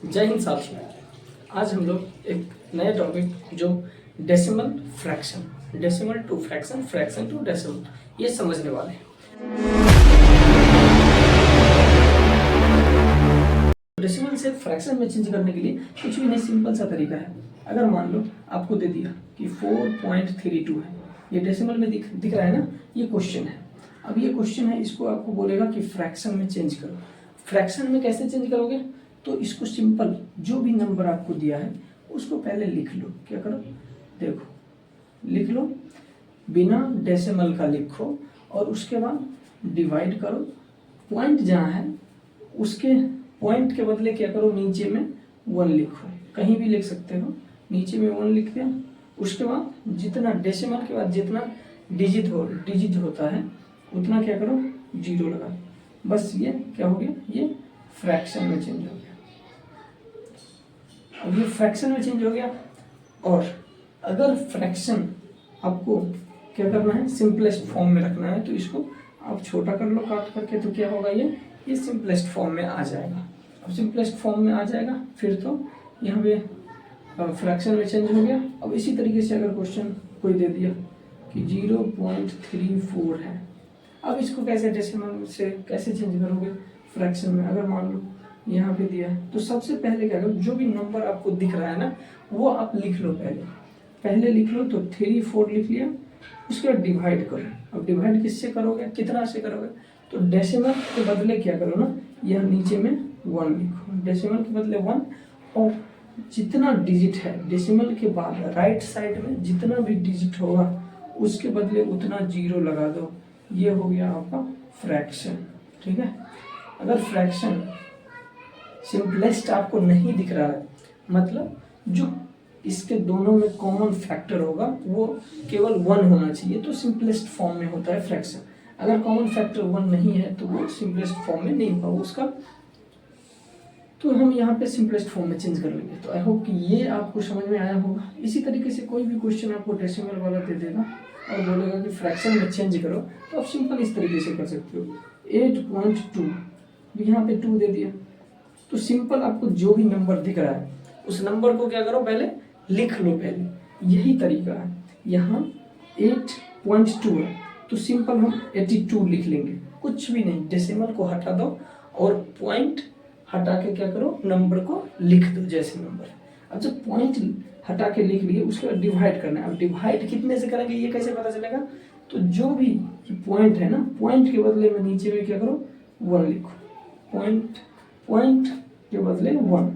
जय हिंद साथियों। आज हम लोग एक नया टॉपिक जो decimal fraction, decimal to fraction, fraction to decimal, ये समझने वाले हैं। डेसिमल से फ्रैक्शन में चेंज करने के लिए कुछ भी नहीं, सिंपल सा तरीका है। अगर मान लो आपको दे दिया कि 4.32 है, ये डेसिमल में दिख रहा है ना, ये क्वेश्चन है। अब ये क्वेश्चन है, इसको आपको बोलेगा कि फ्रैक्शन में चेंज करो। फ्रैक्शन में कैसे चेंज करोगे? तो इसको सिंपल, जो भी नंबर आपको दिया है उसको पहले लिख लो। क्या करो, देखो लिख लो, बिना डेसिमल का लिखो और उसके बाद डिवाइड करो। पॉइंट जहाँ है उसके पॉइंट के बदले क्या करो, नीचे में 1 लिखो। कहीं भी लिख सकते हो, नीचे में 1 लिख दिया। उसके बाद जितना डेसिमल के बाद जितना डिजिट होता है उतना क्या करो, 0 लगा दो। बस ये क्या हो गया, ये फ्रैक्शन में चेंज हो गया। अब ये फ्रैक्शन में चेंज हो गया। और अगर फ्रैक्शन आपको क्या करना है, सिंपलेस्ट फॉर्म में रखना है, तो इसको आप छोटा कर लो काट करके, तो क्या होगा, ये सिंपलेस्ट फॉर्म में आ जाएगा। अब सिंपलेस्ट फॉर्म में आ जाएगा, फिर तो यहाँ पे फ्रैक्शन में चेंज हो गया। अब इसी तरीके से अगर क्वेश्चन कोई दे दिया कि 0.34 है, अब इसको कैसे डेसिमल से कैसे चेंज करोगे फ्रैक्शन में? अगर मान लो यहाँ पे दिया है, तो सबसे पहले क्या करो, जो भी नंबर आपको दिख रहा है ना वो आप लिख लो। पहले लिख लो, तो 34 लिख लिया। उसके बाद डिवाइड करो। अब डिवाइड किससे करोगे, कितना से करोगे? तो डेसिमल के बदले क्या करो ना, यह नीचे में 1 लिखो। डेसिमल के बदले 1, और जितना डिजिट है डेसिमल के बाद राइट साइड में जितना भी डिजिट होगा उसके बदले उतना 0 लगा दो। ये हो गया आपका फ्रैक्शन। ठीक है। अगर फ्रैक्शन सिंपलेस्ट आपको नहीं दिख रहा है, मतलब जो इसके दोनों में कॉमन फैक्टर होगा वो केवल 1 होना चाहिए, तो सिंपलेस्ट फॉर्म में होता है फ्रैक्शन। अगर कॉमन फैक्टर 1 नहीं है तो वो सिंपलेस्ट फॉर्म में नहीं होगा उसका, तो हम यहाँ पे सिंपलेस्ट फॉर्म में चेंज कर लेंगे। तो आई होप कि ये आपको समझ में आया होगा। इसी तरीके से कोई भी क्वेश्चन आपको डेसिमल वाला दे देगा और बोलेगा कि फ्रैक्शन में चेंज करो, तो आप सिंपल इस तरीके से कर सकते हो। 8.2, यहाँ पे 2 दे दिया, तो सिंपल आपको जो भी नंबर दिख रहा है उस नंबर को क्या करो, पहले लिख लो। पहले यही तरीका है। यहाँ 8.2 है, तो सिंपल हम 82 लिख लेंगे। कुछ भी नहीं, डेसिमल को हटा दो और पॉइंट हटा के क्या करो, नंबर को लिख दो जैसे नंबर। अब जब पॉइंट हटा के लिख लिए, उसके बाद डिवाइड करना है। अब डिवाइड कितने से करेंगे ये कैसे पता चलेगा? तो जो भी पॉइंट है ना, पॉइंट के बदले में नीचे में क्या करो, 1 लिखो। पॉइंट के बदले 1।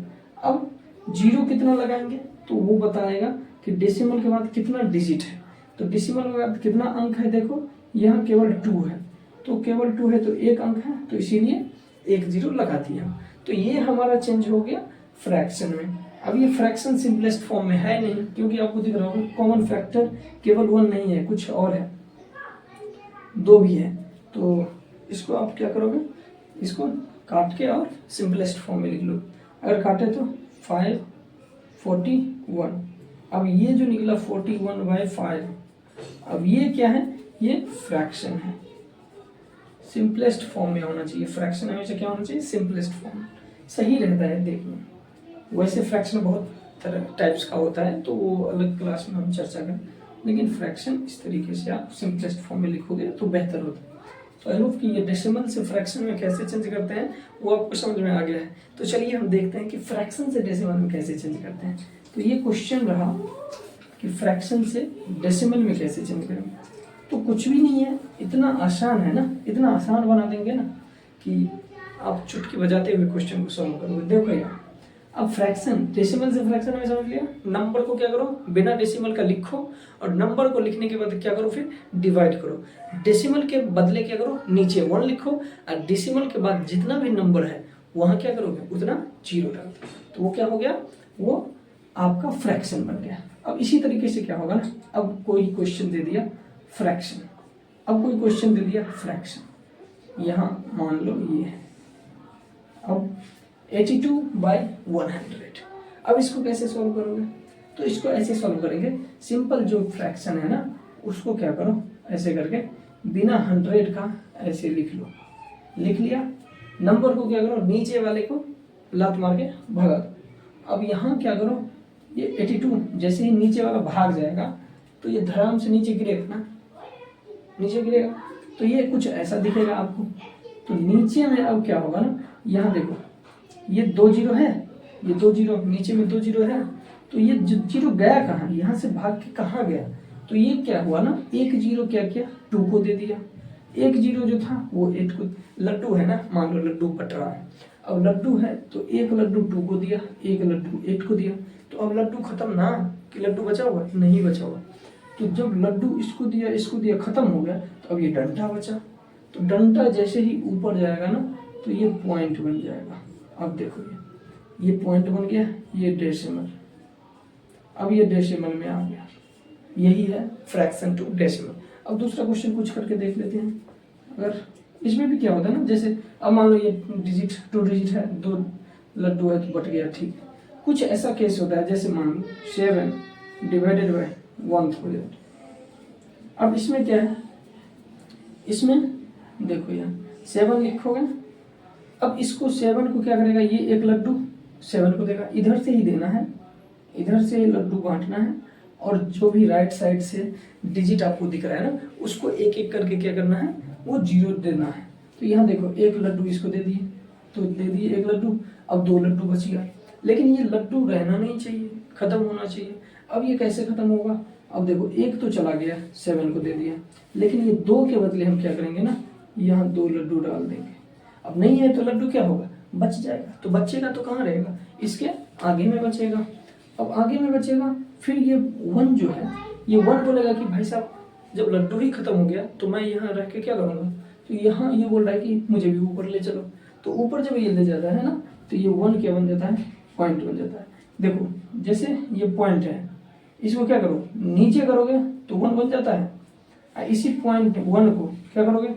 अब 0 कितना लगाएंगे तो वो बताएगा कि डेसिमल के बाद कितना डिजिट है। तो डेसिमल के बाद कितना अंक है, देखो यहाँ केवल 2 है, तो केवल 2 है तो 1 अंक है, तो इसीलिए 1 0 लगा दिया। तो ये हमारा चेंज हो गया फ्रैक्शन में। अब ये फ्रैक्शन सिंपलेस्ट फॉर्म में है नहीं, क्योंकि आपको दिख रहा होगा कॉमन फैक्टर केवल 1 नहीं है, कुछ और है, 2 भी है। तो इसको आप क्या करोगे, इसको काट के और सिंपलेस्ट फॉर्म में लिख लो। अगर काटे तो 541। अब ये जो निकला 41/5, अब ये क्या है, ये फ्रैक्शन है। सिंपलेस्ट फॉर्म में होना चाहिए फ्रैक्शन, हमेशा क्या होना चाहिए, सिंपलेस्ट फॉर्म। सही रहता है देखने। वैसे फ्रैक्शन बहुत तरह टाइप्स का होता है, तो वो अलग क्लास में हम चर्चा करें, लेकिन फ्रैक्शन इस तरीके से आप सिंपलेस्ट फॉर्म में लिखोगे तो बेहतर होता है। तो आई होप कि ये डेसिमल से फ्रैक्शन में कैसे चेंज करते हैं वो आपको समझ में आ गया है। तो चलिए हम देखते हैं कि फ्रैक्शन से डेसिमल में कैसे चेंज करते हैं। तो ये क्वेश्चन रहा कि फ्रैक्शन से डेसिमल में कैसे चेंज करेंगे। तो कुछ भी नहीं है, इतना आसान है ना, इतना आसान बना देंगे ना कि आप चुटकी बजाते हुए क्वेश्चन को सॉल्व करोगे। देखो यार, अब फ्रैक्शन, डेसिमल से फ्रैक्शन में समझ लिया। नंबर को क्या करो, बिना डेसिमल का लिखो, और नंबर को लिखने के बाद क्या करो, फिर डिवाइड करो। डेसिमल के बदले क्या करो, नीचे 1 लिखो, और डेसिमल के बाद जितना भी नंबर है वहाँ क्या करोगे, उतना 0 डाल दो। तो वो क्या हो गया, वो आपका फ्रैक्शन बन गया। अब इसी तरीके से क्या होगा ना, अब कोई क्वेश्चन दे दिया फ्रैक्शन, अब कोई क्वेश्चन दे दिया फ्रैक्शन, यहाँ मान लो ये है, अब 82/100। अब इसको कैसे सॉल्व करोगे? तो इसको ऐसे सॉल्व करेंगे, सिंपल जो फ्रैक्शन है ना उसको क्या करो, ऐसे करके बिना 100 का ऐसे लिख लो। लिख लिया। नंबर को क्या करो, नीचे वाले को लात मार के भगा दो। अब यहाँ क्या करो, ये 82 जैसे ही नीचे वाला भाग जाएगा तो ये धड़ाम से नीचे गिरेगा ना, नीचे गिरेगा तो ये कुछ ऐसा दिखेगा आपको। तो नीचे में अब क्या होगा ना, यहाँ देखो ये 2 जीरो है, ये 2 जीरो नीचे में 2 जीरो है, तो ये जीरो गया कहाँ, यहाँ से भाग के कहाँ गया, तो ये क्या हुआ ना, 1 जीरो क्या किया 2 को दे दिया, 1 जीरो जो था वो 8 को, लड्डू है ना, मान लो लड्डू बट रहा है, अब लड्डू है तो 1 लड्डू 2 को दिया, 1 लड्डू 8 को दिया, तो अब लड्डू खत्म ना, कि लड्डू बचा हुआ नहीं बचा हुआ। तो जब लड्डू इसको दिया खत्म हो गया, तो अब ये डंडा बचा, तो डंडा जैसे ही ऊपर जाएगा ना तो ये पॉइंट बन जाएगा। अब देखो ये पॉइंट बन गया, ये डेसिमल, अब ये डेसिमल में आ गया, यही है फ्रैक्शन टू डेसिमल। अब दूसरा क्वेश्चन कुछ करके देख लेते हैं। अगर इसमें भी क्या होता है ना, जैसे अब मान लो ये डिजिट 2 डिजिट है, 2 लड्डू है तो बट गया, ठीक। कुछ ऐसा केस होता है जैसे मान लो 7 डिवाइडेड बाय 1000। अब इसमें क्या है, इसमें देखो यहाँ 7 लिखोगे, अब इसको 7 को क्या करेगा, ये 1 लड्डू 7 को देगा, इधर से ही देना है, इधर से लड्डू बांटना है, और जो भी राइट साइड से डिजिट आपको दिख रहा है ना उसको एक एक करके क्या करना है, वो 0 देना है। तो यहाँ देखो 1 लड्डू इसको दे दिए, तो दे दिए 1 लड्डू, अब 2 लड्डू बच गया, लेकिन ये लड्डू रहना नहीं चाहिए, खत्म होना चाहिए। अब ये कैसे खत्म होगा, अब देखो 1 तो चला गया 7 को दे दिया, लेकिन ये 2 के बदले हम क्या करेंगे ना, यहाँ 2 लड्डू डाल देंगे। अब नहीं है तो लड्डू क्या होगा, बच जाएगा, तो बचेगा तो कहाँ रहेगा, इसके आगे में बचेगा। अब आगे में बचेगा, फिर ये 1 जो है, ये 1 बोलेगा कि भाई साहब जब लड्डू ही खत्म हो गया तो मैं यहाँ रह के क्या करूँगा, तो यहाँ ये बोल रहा है कि मुझे भी ऊपर ले चलो, तो ऊपर जब ये ले जाता है ना तो ये 1 क्या बन जाता है, पॉइंट बन जाता है। देखो जैसे ये पॉइंट है, इसको क्या करो नीचे करोगे तो 1 बन जाता है, इसी पॉइंट 1 को क्या करोगे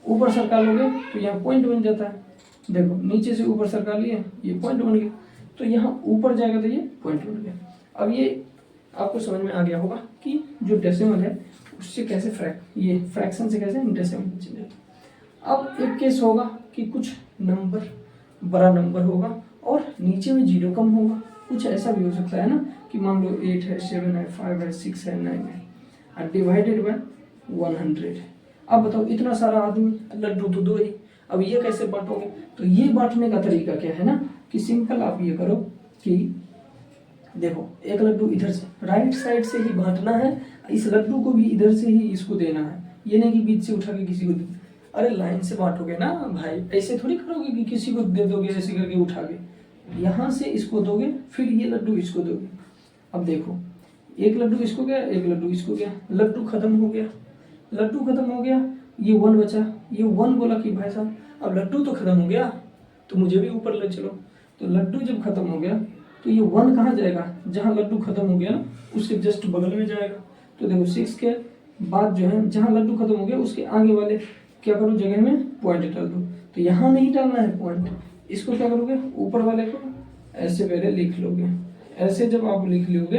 ऊपर सरका लोगे तो यहाँ पॉइंट बन जाता है। देखो नीचे से ऊपर सरका लिए, ये पॉइंट बन गया, तो यहाँ ऊपर जाएगा तो ये पॉइंट बन गया। अब ये आपको समझ में आ गया होगा कि जो डेसिमल है उससे कैसे ये फ्रैक्शन से कैसे डेसिमल चेंज होता है। अब एक केस होगा कि कुछ नंबर बड़ा नंबर होगा और नीचे में 0 कम होगा, कुछ ऐसा भी हो सकता है ना कि मान लो 8 है, 7 है, 5 है, 6 है, 9 है, डिवाइडेड बाय 100। अब बताओ इतना सारा आदमी, लड्डू तो 2 ही, अब ये कैसे बांटोगे, तो ये बांटने का तरीका क्या है ना कि सिंपल आप ये करो कि देखो 1 लड्डू इधर से राइट साइड से ही बांटना है, इस लड्डू को भी इधर से ही इसको देना है, ये नहीं कि बीच से उठा के किसी को दे, अरे लाइन से बांटोगे ना भाई, ऐसे थोड़ी करोगे कि किसी को दे दोगे ऐसे करके उठा के, यहाँ से इसको दोगे फिर ये लड्डू इसको दोगे। अब देखो 1 लड्डू इसको गया, 1 लड्डू इसको गया, लड्डू खत्म हो गया, लड्डू खत्म हो गया, ये 1 बचा, ये 1 बोला कि भाई साहब अब लड्डू तो खत्म हो गया तो मुझे भी ऊपर ले चलो, तो लड्डू जब खत्म हो गया तो ये 1 कहाँ जाएगा, जहाँ लड्डू खत्म हो गया ना उसके जस्ट बगल में जाएगा। तो देखो 6 के बाद जो है जहाँ लड्डू खत्म हो गया उसके आगे वाले क्या करो जगह में पॉइंट डाल दो, तो यहाँ नहीं डालना है पॉइंट, इसको क्या करोगे ऊपर वाले को ऐसे पहले लिख लोगे, ऐसे जब आप लिख लोगे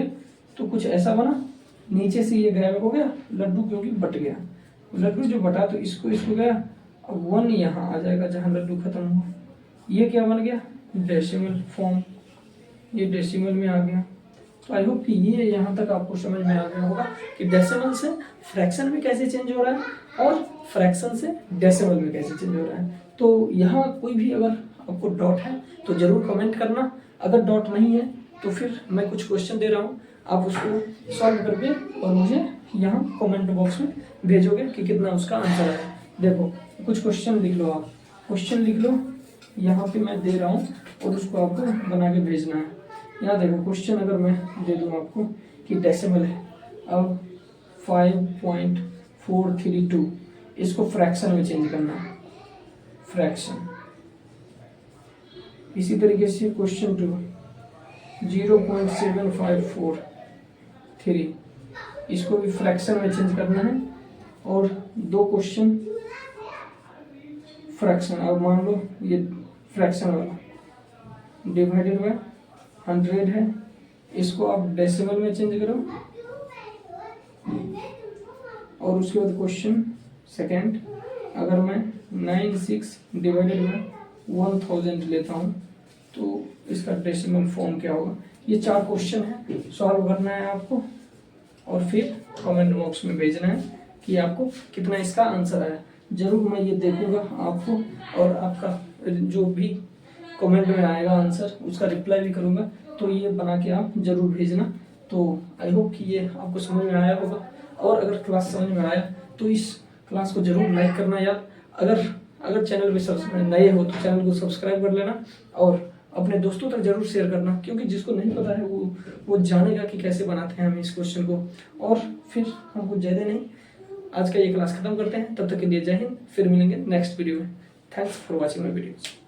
तो कुछ ऐसा बना, नीचे से ये गायब हो गया लड्डू क्योंकि बट गया, लड्डू जो बटा तो इसको गया, अब 1 यहाँ आ जाएगा जहाँ लड्डू खत्म हुआ, ये क्या बन गया डेसिमल फॉर्म, ये डेसिमल में आ गया। तो आई होप कि ये यहाँ तक आपको समझ में आ गया होगा कि डेसिमल से फ्रैक्शन में कैसे चेंज हो रहा है और फ्रैक्शन से डेसिमल में कैसे चेंज हो रहा है। तो यहाँ कोई भी अगर आपको डाउट है तो ज़रूर कमेंट करना, अगर डाउट नहीं है तो फिर मैं कुछ क्वेश्चन दे रहा हूँ, आप उसको सॉल्व करके और मुझे यहाँ कमेंट बॉक्स में भेजोगे कि कितना उसका आंसर है। देखो कुछ क्वेश्चन लिख लो, आप क्वेश्चन लिख लो, यहाँ पे मैं दे रहा हूँ और उसको आपको बना के भेजना है। यहाँ देखो क्वेश्चन अगर मैं दे दूँ आपको कि डेसिमल है, अब 5.432 इसको फ्रैक्शन में चेंज करना है, फ्रैक्शन। इसी तरीके से क्वेश्चन 2 0.7543 इसको भी फ्रैक्शन में चेंज करना है, और 2 क्वेश्चन फ्रैक्शन। अब मान लो ये फ्रैक्शन वाला डिवाइडेड बाय 100 है, इसको आप डेसिमल में चेंज करो, और उसके बाद क्वेश्चन सेकंड अगर मैं 96 डिवाइडेड बाय 1000 लेता हूँ तो इसका डेसिमल फॉर्म क्या होगा। ये 4 क्वेश्चन है, सॉल्व करना है आपको और फिर कमेंट बॉक्स में भेजना है कि आपको कितना इसका आंसर आया। जरूर मैं ये देखूंगा आपको, और आपका जो भी कमेंट में आएगा आंसर उसका रिप्लाई भी करूंगा। तो ये बना के आप जरूर भेजना। तो आई होप कि ये आपको समझ में आया होगा, और अगर क्लास समझ में आया तो इस क्लास को जरूर लाइक करना यार। अगर चैनल पे नए हो तो चैनल को सब्सक्राइब कर लेना, और अपने दोस्तों तक जरूर शेयर करना, क्योंकि जिसको नहीं पता है वो जानेगा कि कैसे बनाते हैं हम इस क्वेश्चन को। और फिर हम कुछ ज़्यादा नहीं, आज का ये क्लास खत्म करते हैं। तब तक के लिए जय हिंद, फिर मिलेंगे नेक्स्ट वीडियो में। Thanks for watching my videos.